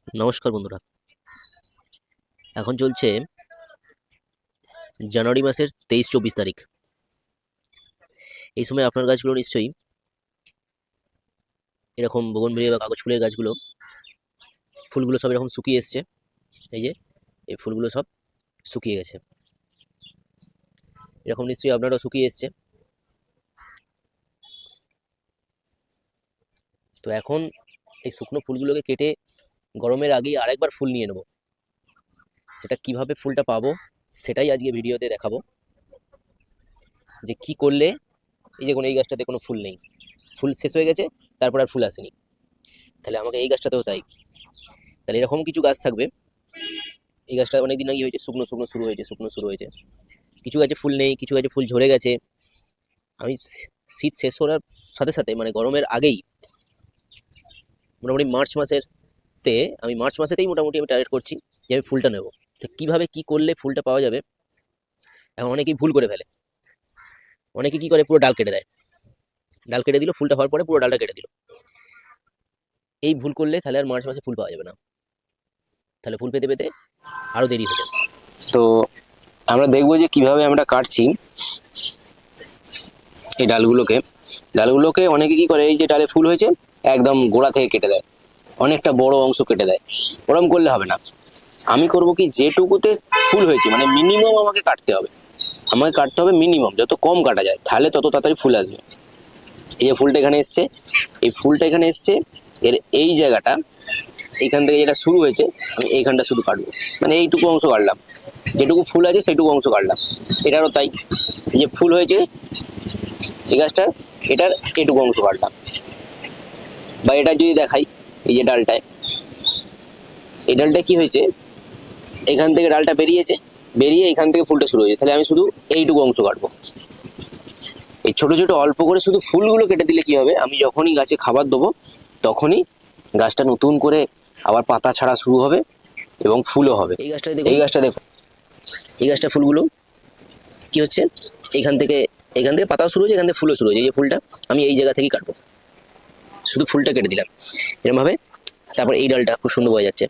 নমস্কার বন্ধুরা। এখন চলছে জানুয়ারি মাসের 23-24 তারিখ। এই সময় আপনার গাছগুলো নিশ্চয়ই এরকম বোগনভেলিয়া বা কাগজ ফুলের গাছগুলো ফুলগুলো সব এরকম শুকিয়ে এসছে। এই যে এই ফুলগুলো সব শুকিয়ে গেছে, এরকম নিশ্চয়ই আপনারও শুকিয়ে এসছে। তো এখন এই শুকনো ফুলগুলোকে কেটে গরমের আগেই আরেকবার ফুল নিয়ে নেব। সেটা কিভাবে ফুলটা পাবো সেটাই আজকে ভিডিওতে দেখাবো, যে কি করলে এই যে এই গাছটাতে কোনো ফুল নেই, ফুল শেষ হয়ে গেছে, তারপর আর ফুল আসেনি। তাহলে আমাকে এই গাছটাতেও তাই। তাহলে এরকম কিছু গাছ থাকবে, এই গাছটা অনেকদিন আগে হয়েছে, শুকনো শুকনো শুরু হয়েছে। কিছু গাছে ফুল নেই, কিছু গাছে ফুল ঝরে গেছে। আমি শীত শেষ হওয়ার সাথে সাথে মানে গরমের আগেই মোটামুটি মার্চ মাসেতেই মোটামুটি আমি টার্গেট করছি যে আমি ফুলটা নেব। তো কীভাবে কী করলে ফুলটা পাওয়া যাবে, এখন অনেকেই ভুল করে ফেলে। অনেকে কী করে, পুরো ডাল কেটে দেয়, ডাল কেটে দিল, ফুলটা হওয়ার পরে পুরো ডালটা কেটে দিল। এই ভুল করলে তাহলে আর মার্চ মাসে ফুল পাওয়া যাবে না, তাহলে ফুল পেতে পেতে আরও দেরি হয়ে যাবে। তো আমরা দেখবো যে কিভাবে আমরা কাটছি এই ডালগুলোকে অনেকে কি করে, এই যে ডালে ফুল হয়েছে একদম গোড়া থেকে কেটে দেয়, অনেকটা বড় অংশ কেটে দেয়। ওরম করলে হবে না। আমি করব কি, যেটুকুতে ফুল হয়েছে মানে মিনিমাম আমাকে কাটতে হবে, মিনিমাম যত কম কাটা যায়, তাহলে তত তাড়াতাড়ি ফুল আসবে। এই যে ফুলটা এখানে এসছে, এই ফুলটা এখানে এসছে, এর এই জায়গাটা এইখান থেকে যেটা শুরু হয়েছে আমি এইখানটা শুধু কাটবো, মানে এইটুকু অংশ কাটলাম, যেটুকু ফুল আছে সেইটুকু অংশ কাটলাম। এটারও তাই, এই যে ফুল হয়েছে এই গাছটার, এটার এটুকু অংশ কাটলাম। বা এটা যদি দেখাই, এই যে ডালটায়, এই ডালটায় কি হয়েছে, এখান থেকে ডালটা বেরিয়ে এখান থেকে ফুলটা শুরু হয়েছে, তাহলে আমি শুধু এইটুকু অংশ কাটবো। এই ছোট ছোট অল্প করে শুধু ফুলগুলো কেটে দিলে কি হবে, আমি যখনই গাছে খাবার দেবো তখনই গাছটা নতুন করে আবার পাতা ছাড়া শুরু হবে এবং ফুলও হবে। এই গাছটা দেখো, এই গাছটা ফুলগুলো কি হচ্ছে, এখান থেকে পাতাও শুরু হয়েছে, এখান থেকে ফুলও শুরু হয়েছে। এই যে ফুলটা আমি এই জায়গা থেকেই কাটবো, শুধু ফুলটা কেটে দিলাম এরকমভাবে। তারপর এই ডালটা খুব সুন্দর বোঝা যাচ্ছে,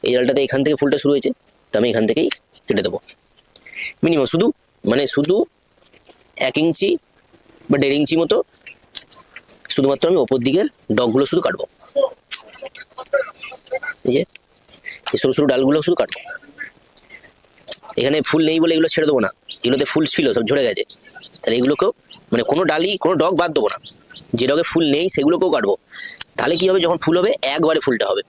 এই ডালটাতে এখান থেকে ফুলটা শুরু হয়েছে, তো আমি এখান থেকেই কেটে দেবো মিনিমাম, শুধু 1 ইঞ্চি বা 1.5 ইঞ্চি মতো, শুধুমাত্র আমি ওপর দিকের ডগগুলো শুধু কাটবো। এই যে এই সরু সরু ডালগুলো শুধু কাটবো। এখানে ফুল নেই বলে এগুলো ছেড়ে দেবো না, এগুলোতে ফুল ছিল সব ঝরে গেছে, তাহলে এগুলোকেও মানে কোনো ডগ বাদ দেবো না, যে ডগে ফুল নেই সেগুলোকেও কাটবো। তাহলে কি হবে, যখন ফুল হবে একবারে ফুলটা হবে।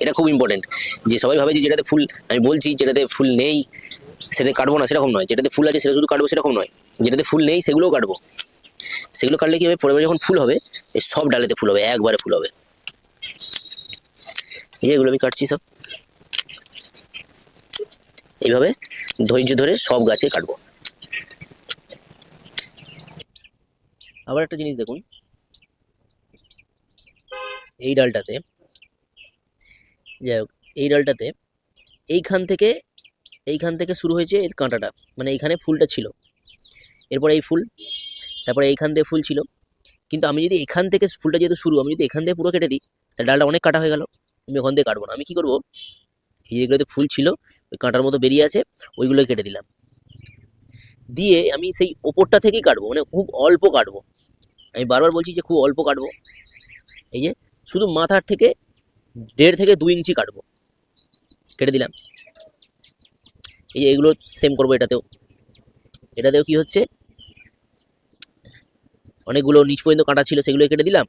এটা খুব ইম্পর্টেন্ট। যে সবাই ভাবে যে যেটাতে ফুল, আমি বলছি যেটাতে ফুল নেই সেটাতে কাটবো না, সেরকম নয়। যেটাতে ফুল আছে সেটা শুধু কাটবো, সেরকম নয়। যেটাতে ফুল নেই সেগুলোও কাটবো। সেগুলো কাটলে কি হবে, পরের যখন ফুল হবে এই সব ডালেতে ফুল হবে, একবারে ফুল হবে। এই যে এগুলো আমি কাটছি সব এইভাবে ধৈর্য ধরে সব গাছে কাটবো। আবার একটা জিনিস দেখুন, এই ডালটাতে, যাই হোক, এই ডালটাতে এইখান থেকে শুরু হয়েছে এর কাঁটাটা, মানে এইখানে ফুলটা ছিল, এরপরে এই ফুল, তারপরে এইখান থেকে ফুল ছিল। কিন্তু আমি যদি এখান থেকে ফুলটা যেহেতু শুরু, আমি যদি এখান থেকে পুরো কেটে দিই তাহলে ডালটা অনেক কাটা হয়ে গেল। আমি ওখান থেকে কাটবো না, আমি কি করবো, এই যেগুলোতে ফুল ছিল ওই কাঁটার মতো বেরিয়ে আছে ওইগুলো কেটে দিলাম, দিয়ে আমি সেই ওপরটা থেকেই কাটবো, মানে খুব অল্প কাটবো। আমি বারবার বলছি যে খুব অল্প কাটবো। এই যে শুধু মাথার থেকে 1.5 থেকে 2 ইঞ্চি কাটবো, কেটে দিলাম। এই যে এগুলো সেম করবো, এটাতেও কি হচ্ছে, অনেকগুলো নিচ পর্যন্ত কাটা ছিল সেগুলো কেটে দিলাম,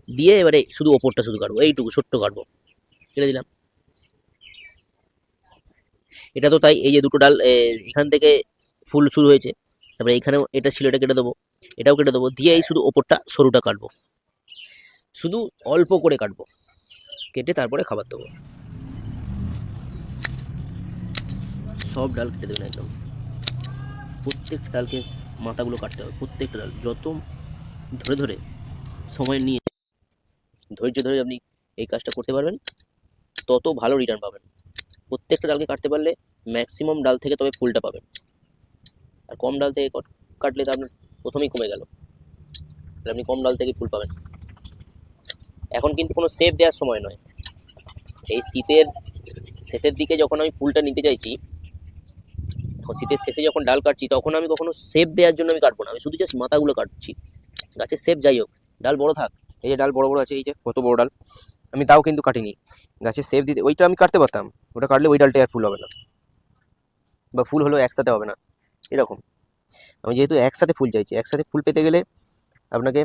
দিয়ে এবারে শুধু ওপরটা শুধু কাটবো, এইটুকু ছোট্ট কাটবো, কেটে দিলাম। এটা তো তাই, এই যে দুটো ডাল এখান থেকে ফুল শুরু হয়েছে, তারপরে এখানেও এটা ছিল, এটা কেটে দেবো, এটাও কেটে দেবো, দিয়ে এই শুধু ওপরটা সরুটা কাটবো, শুধু অল্প করে কাটবো, কেটে তারপরে খাবার দেবো। সব ডাল কেটে দেবেন একদম, প্রত্যেকটা ডালকে মাথাগুলো কাটতে হবে, প্রত্যেকটা ডাল যত ধরে ধরে সময় নিয়ে ধৈর্য ধরে আপনি এই কাজটা করতে পারবেন তত ভালো রিটার্ন পাবেন। প্রত্যেকটা ডালকে কাটতে পারলে ম্যাক্সিমাম ডাল থেকে তবে ফুলটা পাবেন, আর কম ডাল থেকে কাটলে তো আপনার প্রথমেই কমে গেল, তাহলে আপনি কম ডাল থেকে ফুল পাবেন। এখন কিন্তু কোনো সেভ দেওয়ার সময় নয়, এই শীতের শেষের দিকে যখন আমি ফুলটা নিতে চাইছি, শীতের শেষে যখন ডাল কাটছি তখন আমি কখনো শেপ দেওয়ার জন্য আমি কাটবো না, আমি শুধু জাস্ট মাথাগুলো কাটছি। গাছের শেপ যাই হোক, ডাল বড় থাক, এই যে ডাল বড় বড় আছে, এই যে কত বড় ডাল, আমি তাও কিন্তু কাটিনি। গাছের শেপ দিতে ওইটা আমি কাটতে পারতাম, ওটা কাটলে ওই ডালটা আর ফুল হবে না, বা ফুল হলেও একসাথে হবে না এরকম। আমি যেহেতু একসাথে ফুল চাইছি, একসাথে ফুল পেতে গেলে আপনাকে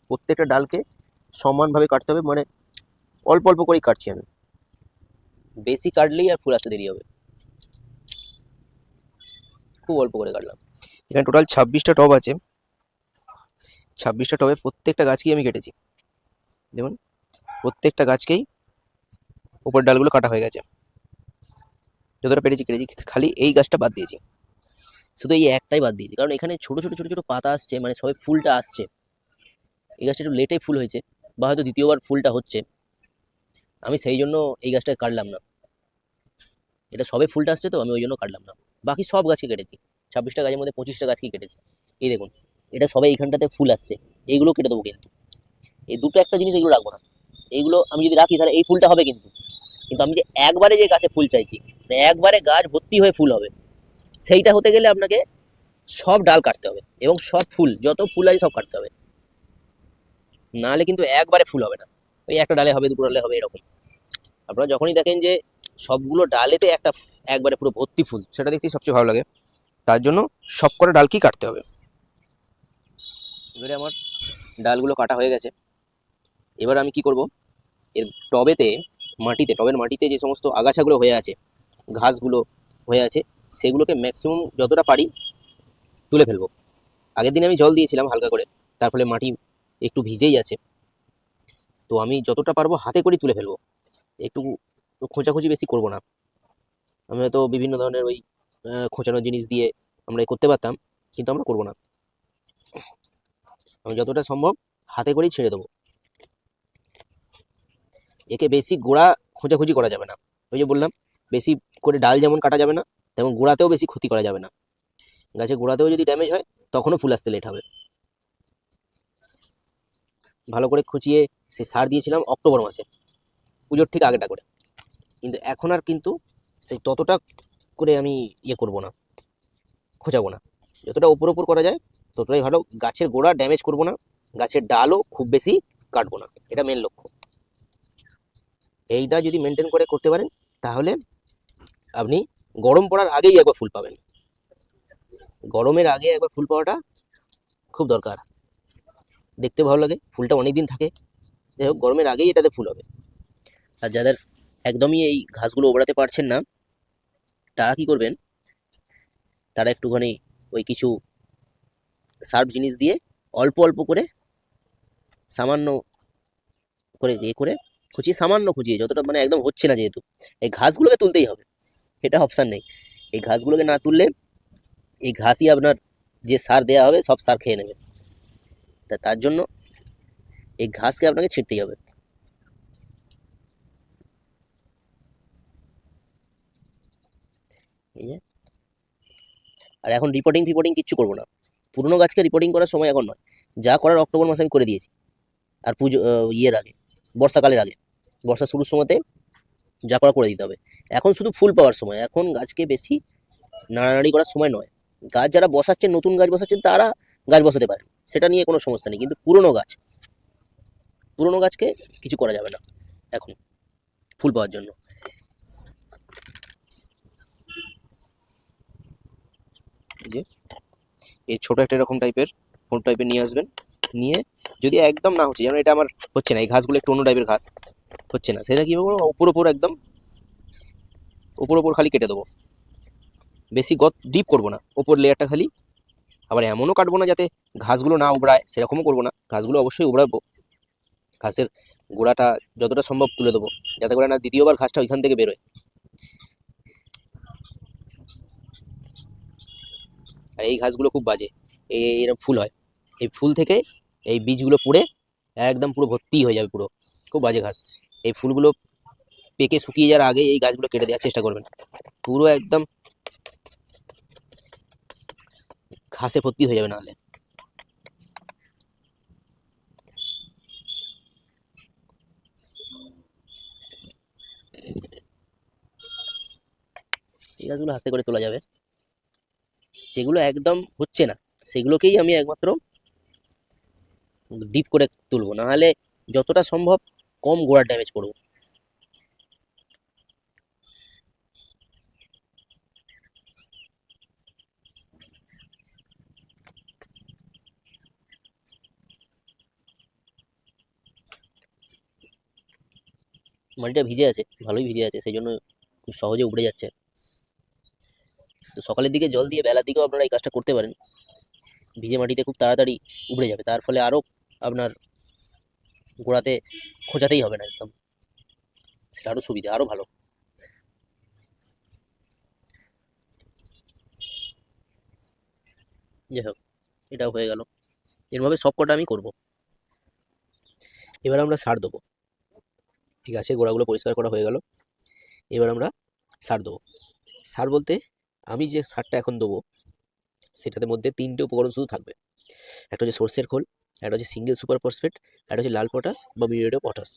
প্রত্যেকটা ডালকে সমানভাবে কাটতে হবে, মানে অল্প অল্প করেই কাটছি আমি, বেশি কাটলেই আর ফুল আসতে দেরি হবে। খুব অল্প করে কাটলাম। এখানে টোটাল 26টা টব আছে, 26টা টবে প্রত্যেকটা গাছকেই আমি কেটেছি। দেখুন প্রত্যেকটা গাছকেই উপর ডালগুলো কাটা হয়ে গেছে, যতটা পেরেছি কেটেছি, খালি এই গাছটা বাদ দিয়েছি, শুধু এই একটাই বাদ দিয়েছি, কারণ এখানে ছোট ছোট ছোট ছোট পাতা আসছে, মানে সবাই ফুলটা আসছে। এই গাছটা একটু লেটে ফুল হয়েছে, বা হয়তো দ্বিতীয়বার ফুলটা হচ্ছে, আমি সেই জন্য এই গাছটা কাটলাম না। এটা সবে ফুলটা আসছে তো আমি ওই জন্য কাটলাম না। বাকি সব গাছকে কেটেছি, 26টা গাছের মধ্যে 25টা গাছকেই কেটেছি। এই দেখুন এটা সবাই এইখানটাতে ফুল আসছে, এইগুলো কেটে দেবো কিন্তু। এই দুটো একটা জিনিস এগুলো রাখবো না, এইগুলো আমি যদি রাখি তাহলে এই ফুলটা হবে কিন্তু। কিন্তু আমি যে একবারে যে গাছে ফুল চাইছি, মানে একবারে গাছ ভর্তি হয়ে ফুল হবে, সেইটা হতে গেলে আপনাকে সব ডাল কাটতে হবে এবং সব ফুল, যত ফুল আছে সব কাটতে হবে, নাহলে কিন্তু একবারে ফুল হবে না। ওই একটা ডালে হবে, দুটো ডালে হবে, এরকম। আপনারা যখনই দেখেন যে সবগুলো ডালেতে একবারে পুরো ভর্তি ফুল, সেটা দেখতেই সবচেয়ে ভালো লাগে। তার জন্য সব কটা ডালকেই কাটতে হবে। এবারে আমার ডালগুলো কাটা হয়ে গেছে। এবার আমি কি করব, এর টবেতে টবের মাটিতে যে সমস্ত আগাছাগুলো হয়ে আছে, ঘাসগুলো হয়ে আছে, সেগুলোকে ম্যাক্সিমাম যতটা পারি তুলে ফেলবো। আগের দিন আমি জল দিয়েছিলাম হালকা করে, তার ফলে মাটি একটু ভিজেই আছে, তো আমি যতটা পারবো হাতে করেই তুলে ফেলবো। একটু খোঁচাখুচি বেশি করব না। আমি হয়তো বিভিন্ন ধরনের ওই খোঁচানোর জিনিস দিয়ে আমরা করতে পারতাম, কিন্তু আমরা করবো না। আমি যতটা সম্ভব হাতে করেই ছেড়ে দেবো। একে বেশি গোড়া খোঁচাখুচি করা যাবে না। ওই যে বললাম, বেশি করে ডাল যেমন কাটা যাবে না, তেমন গোড়াতেও বেশি ক্ষতি করা যাবে না। গাছের গোড়াতেও যদি ড্যামেজ হয় তখনও ফুল আসতে লেট হবে। ভালো করে খুঁচিয়ে সে সার দিয়েছিলাম অক্টোবর মাসে, পুজোর ঠিক আগেটা করে, কিন্তু এখন আর কিন্তু সেই ততটা করে আমি করব না, খোঁচাবো না। যতটা ওপর ওপর করা যায় ততটাই ভালো। গাছের গোড়া ড্যামেজ করব না, গাছের ডালও খুব বেশি কাটবো না, এটা মেন লক্ষ্য। এইটা যদি মেনটেন করে করতে পারেন তাহলে আপনি গরম পড়ার আগেই একবার ফুল পাবেন। গরমের আগে একবার ফুল পাওয়াটা খুব দরকার, দেখতে ভালো লাগে, ফুলটা অনেকদিন থাকে। যাই হোক, গরমের আগেই এটাতে ফুল হবে। আর যাদের একদমই এই ঘাসগুলো ওবড়াতে পারছেন না, তারা কি করবেন, তারা একটুখানি ওই কিছু সার্ফ জিনিস দিয়ে অল্প অল্প করে সামান্য করে করে খুঁচিয়ে, সামান্য খুঁচিয়ে, যতটা মানে একদম হচ্ছে না, যেহেতু এই ঘাসগুলোকে তুলতেই হবে, এটা অপশান নেই। এই ঘাসগুলোকে না তুললে এই ঘাসই আপনার যে সার দেওয়া হবে সব সার খেয়ে নেবে। তার জন্য এই ঘাসকে আপনাকে ছিঁড়তেই হবে। এই যে, আর এখন রিপোর্টিং কিচ্ছু করবো না। পুরনো গাছকে রিপোর্টিং করার সময় এখন নয়, যা করার অক্টোবর মাসে আমি করে দিয়েছি। আর পুজো ইয়ের আগে, বর্ষাকালের আগে, বর্ষা শুরুর সময়তে যা করা করে দিতে হবে। এখন শুধু ফুল পাওয়ার সময়, এখন গাছকে বেশি নাড়ানাড়ি করার সময় নয়। গাছ যারা বসাচ্ছেন, নতুন গাছ বসাচ্ছেন, তারা গাছ বসাতে পারেন, সেটা নিয়ে কোনো সমস্যা নেই, কিন্তু পুরনো গাছকে কিছু করা যাবে না এখন ফুল পাওয়ার জন্য। এই যে এই ছোট একটা এরকম টাইপের নিয়ে আসবেন, নিয়ে যদি একদম না হচ্ছে, যেমন এটা আমার হচ্ছে না, এই ঘাসগুলো একটু অন্য টাইপের ঘাস হচ্ছে না, সেটা কি করবো, উপর একদম উপর খালি কেটে দেবো, বেশি ডিপ করবো না, উপর লেয়ারটা খালি। আবার এমনও কাটবো না যাতে ঘাসগুলো না উবড়ায়, সেরকমও করবো না, ঘাসগুলো অবশ্যই উবড়াবো। ঘাসের গোড়াটা যতটা সম্ভব তুলে দেবো, যাতে করে না দ্বিতীয়বার ঘাসটা ওইখান থেকে বেরোয়। আর এই ঘাসগুলো খুব বাজে, এরকম ফুল হয়, এই ফুল থেকে এই বীজগুলো পুড়ে একদম পুরো ভর্তি হয়ে যাবে, পুরো খুব বাজে ঘাস। এই ফুলগুলো পেকে শুকিয়ে যাওয়ার আগে এই গাছগুলো কেটে দেওয়ার চেষ্টা করবেন, পুরো একদম ঘাসে ভর্তি হয়ে যাবে নাহলে। গাছগুলো হাতে করে তোলা যাবে, যেগুলো একদম হচ্ছে না সেগুলোকেই আমি একমাত্র ডিপ করে তুলবো, নাহলে যতটা সম্ভব কম গোড়ার ড্যামেজ করবো। মাটিটা ভিজে আছে, ভালোই ভিজে আছে, সেই জন্য খুব সহজে উপড়ে যাচ্ছে। তো সকালের দিকে জল দিয়ে বেলার দিকেও আপনারা এই কাজটা করতে পারেন, ভিজে মাটিতে খুব তাড়াতাড়ি উপড়ে যাবে, তার ফলে আরও আপনার গোড়াতে খোঁচাতেই হবে না একদম, সেটা আরও সুবিধা, আরও ভালো। যাই হোক, এটাও হয়ে গেল, এরভাবে সব কটা আমি করব। এবার আমরা সার দেবো, ঠিক আছে, গোড়াগুলো পরিষ্কার করা হয়ে গেল। এবার আমরা সার দেবো। সার বলতে আমি যে সারটা এখন দেবো সেটাতে মধ্যে 3টে উপকরণ শুধু থাকবে। একটা হচ্ছে সর্ষের খোল, একটা হচ্ছে সিঙ্গেল সুপার ফসফেট, একটা হচ্ছে লাল পটাশ বা মিউরেট অফ পটাশ।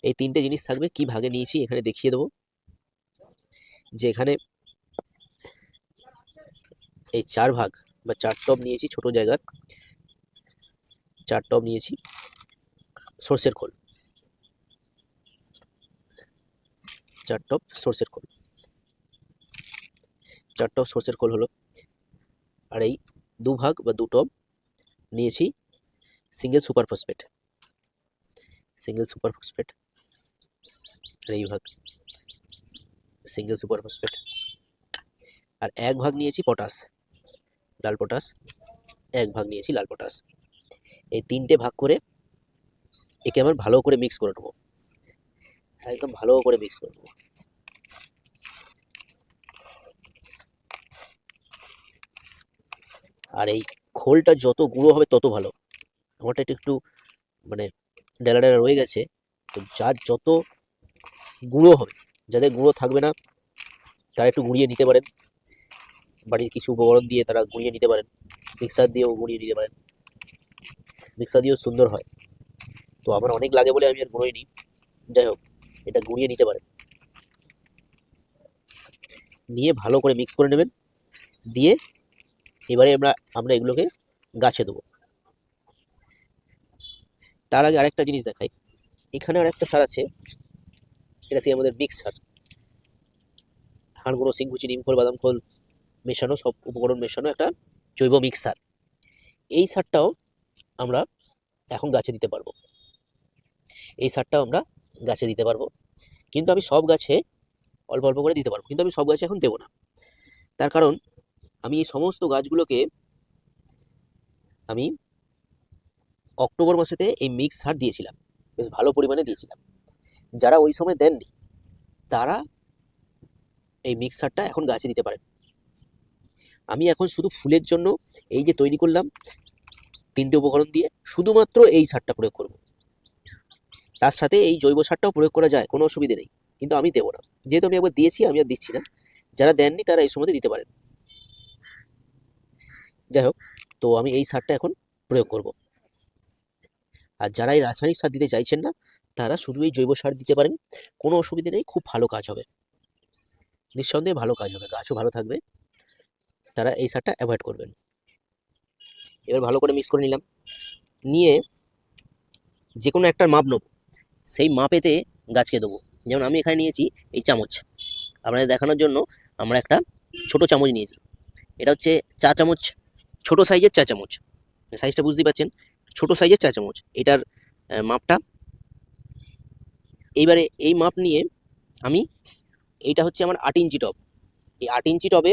এই 3টে জিনিস থাকবে। কি ভাগে নিয়েছি এখানে দেখিয়ে দেবো, যে এখানে এই 4 ভাগ বা 4 টব নিয়েছি, ছোট জায়গার 4 টব নিয়েছি সর্ষের খোল, 4 টব সর্ষের খোল, 4 টব সর্ষের খোল হলো। আর এই 2 ভাগ বা 2 টব নিয়েছি single super phosphate, single super phosphate, আর এই ভাগ সিঙ্গেল সুপার ফসফেট। আর 1 ভাগ নিয়েছি পটাশ, লাল পটাশ, 1 ভাগ নিয়েছি লাল পটাশ। এই 3টে ভাগ করে একে আমার ভালো করে মিক্স করে নেবো, একদম ভালো করে মিক্স করে নেবো। আর এই খোলটা যত গুঁড়ো হবে তত ভালো। আমারটা একটু মানে ডেলা ডেলা রয়ে গেছে, তো যার যত গুঁড়ো হবে, যাদের গুঁড়ো থাকবে না তারা একটু গুঁড়িয়ে নিতে পারেন, বাড়ির কিছু উপকরণ দিয়ে তারা গুঁড়িয়ে নিতে পারেন, মিক্সার দিয়েও গুঁড়িয়ে নিতে পারেন, মিক্সার দিয়েও সুন্দর হয়। তো আমার অনেক লাগে বলে আমি আর গুঁড়োই নিই। যাই হোক, এটা গুঁড়িয়ে নিতে পারেন, নিয়ে ভালো করে মিক্স করে নেবেন। দিয়ে এবারে আমরা এগুলোকে গাছে দেবো। তার আগে আরেকটা জিনিস দেখাই, এখানে আরেকটা সার আছে, এটা সেই আমাদের মিক্স সার, হাড় গুঁড়ো, সিংকুচি, নিম খোল, বাদাম খোল মেশানো, সব উপকরণ মেশানো একটা জৈব মিক্স সার। এই সারটাও আমরা এখন গাছে দিতে পারবো, এই সারটাও আমরা গাছে দিতে পারবো, কিন্তু আমি সব গাছে অল্প অল্প করে দিতে পারবো, কিন্তু আমি সব গাছে এখন দেবো না। তার কারণ আমি এই সমস্ত গাছগুলোকে আমি অক্টোবর মাসেতে এই মিক্স সার দিয়েছিলাম, বেশ ভালো পরিমাণে দিয়েছিলাম। যারা ওই সময় দেননি তারা এই মিক্স সারটা এখন গাছে দিতে পারেন। আমি এখন শুধু ফুলের জন্য এই যে তৈরি করলাম 3টে উপকরণ দিয়ে শুধুমাত্র এই সারটা প্রয়োগ করব। তার সাথে এই জৈব সারটাও প্রয়োগ করা যায়, কোনো অসুবিধে নেই, কিন্তু আমি দেবো না, যেহেতু আমি একবার দিয়েছি আমি আর দিচ্ছি না। যারা দেননি তারা এই সময় দিতে পারেন। যাই হোক, তো আমি এই সারটা এখন প্রয়োগ করব। আর যারা এই রাসায়নিক সার দিতে চাইছেন না তারা শুধু এই জৈব সার দিতে পারেন, কোনো অসুবিধে নেই, খুব ভালো কাজ হবে, নিঃসন্দেহে ভালো কাজ হবে, গাছও ভালো থাকবে। তারা এই সারটা অ্যাভয়েড করবেন। এবার ভালো করে মিক্স করে নিলাম, নিয়ে যে কোনো একটা মাপ নেব, সেই মাপেতে গাছকে দেবো। যেমন আমি এখানে নিয়েছি এই চামচ, আপনাদের দেখানোর জন্য আমরা একটা ছোট চামচ নিয়েছি, এটা হচ্ছে 4 চামচ, ছোট সাইজের 4 চামচ, সাইজটা বুঝতেই পারছেন, ছোট সাইজের 4 চামচ এটার মাপটা। এইবারে এই মাপ নিয়ে আমি, এইটা হচ্ছে আমার 8 ইঞ্চি টব, এই 8 ইঞ্চি টবে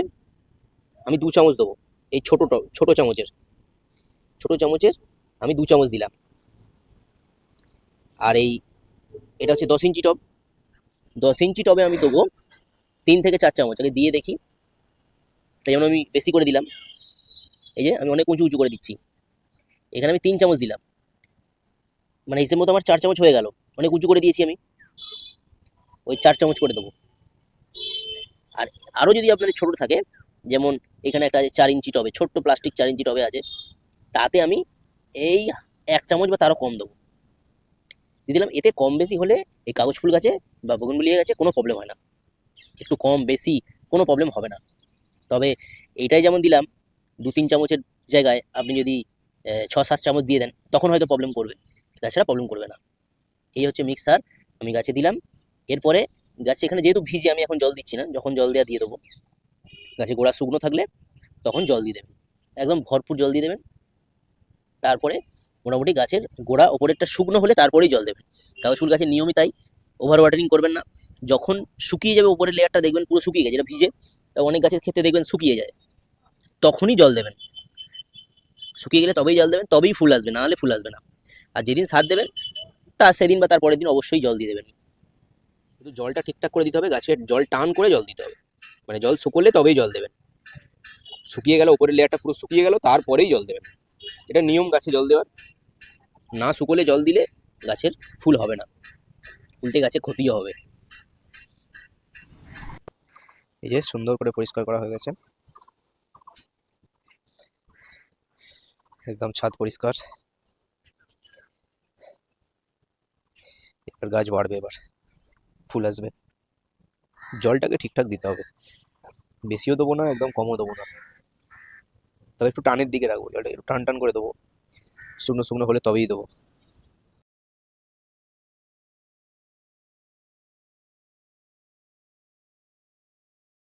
আমি 2 চামচ দেবো, এই ছোট চামচের আমি 2 চামচ দিলাম। আর এটা হচ্ছে 10 ইঞ্চি টব, 10 ইঞ্চি টবে আমি দেবো 3 থেকে 4 চামচ। আগে দিয়ে দেখি, তাই জন্য আমি বেশি করে দিলাম, এই যে আমি অনেক উঁচু উঁচু করে দিচ্ছি। এখানে আমি 3 চামচ দিলাম, মানে হিসেব মতো আমার 4 চামচ হয়ে গেল, অনেক উঁচু করে দিয়েছি আমি, ওই 4 চামচ করে দেবো। আর আরও যদি আপনাদের ছোট থাকে, যেমন এখানে একটা আছে 4 ইঞ্চি টবে, ছোট্ট প্লাস্টিক 4 ইঞ্চি টবে আছে, তাতে আমি এই 1 চামচ বা তারও কম দেবো, দিয়ে দিলাম। এতে কম বেশি হলে এই কাগজ ফুল গাছে বা বগনভিলিয়া গাছে কোনো প্রবলেম হয় না। একটু কম বেশি কোনো প্রবলেম হবে না। তবে এইটাই যেমন দিলাম 2-3 চামচের জায়গায় আপনি যদি 6-7 চামচ দিয়ে দেন তখন হয়তো প্রবলেম করবে, তাছাড়া প্রবলেম করবে না। এই হচ্ছে মিক্স সার আমি গাছে দিলাম। এরপরে গাছে এখানে যেহেতু ভিজে আমি এখন জল দিচ্ছি না, যখন জল দেওয়া দিয়ে দেবো। গাছে গোড়া শুকনো থাকলে তখন জল দিয়ে দেবেন, একদম ভরপুর জল দিয়ে দেবেন। তারপরে মোটামুটি গাছের গোড়া ওপরেরটা শুকনো হলে তারপরেই জল দেবেন। কাগজ ফুল গাছের নিয়মই তাই, ওভার ওয়াটারিং করবেন না। যখন শুকিয়ে যাবে উপরের লেয়ারটা দেখবেন পুরো শুকিয়ে গেছে, যেটা ভিজে, তা অনেক গাছের ক্ষেত্রে দেখবেন শুকিয়ে যায়, তখনই জল দেবেন। শুকিয়ে গেলে তবেই জল দেবেন, তবেই ফুল আসবে, না হলে ফুল আসবে না। আর যেদিন সার দেবেন তার সেদিন বা তার পরের দিন অবশ্যই জল দিয়ে দেবেন। কিন্তু জলটা ঠিকঠাক করে দিতে হবে, গাছের জল টান করে জল দিতে হবে, মানে জল শুকোলে তবেই জল দেবেন। শুকিয়ে গেল উপরের লেয়ারটা পুরো শুকিয়ে গেল তারপরেই জল দেবেন, এটা নিয়ম গাছে জল দেওয়ার। না শুকোলে জল দিলে গাছের ফুল হবে না, উল্টে গাছে ক্ষতিও হবে। এই যে সুন্দর করে পরিষ্কার করা হয়ে গেছে, একদম ছাদ পরিষ্কার। এবার গাছ বাড়বে, এবার ফুল আসবে। জলটাকে ঠিকঠাক দিতে হবে, বেশিও দেবো না একদম কমও দেবো না, তবে একটু টানের দিকে রাখবো, জলটা একটু টান টান করে দেবো, শুকনো শুকনো হলে তবেই দেবো।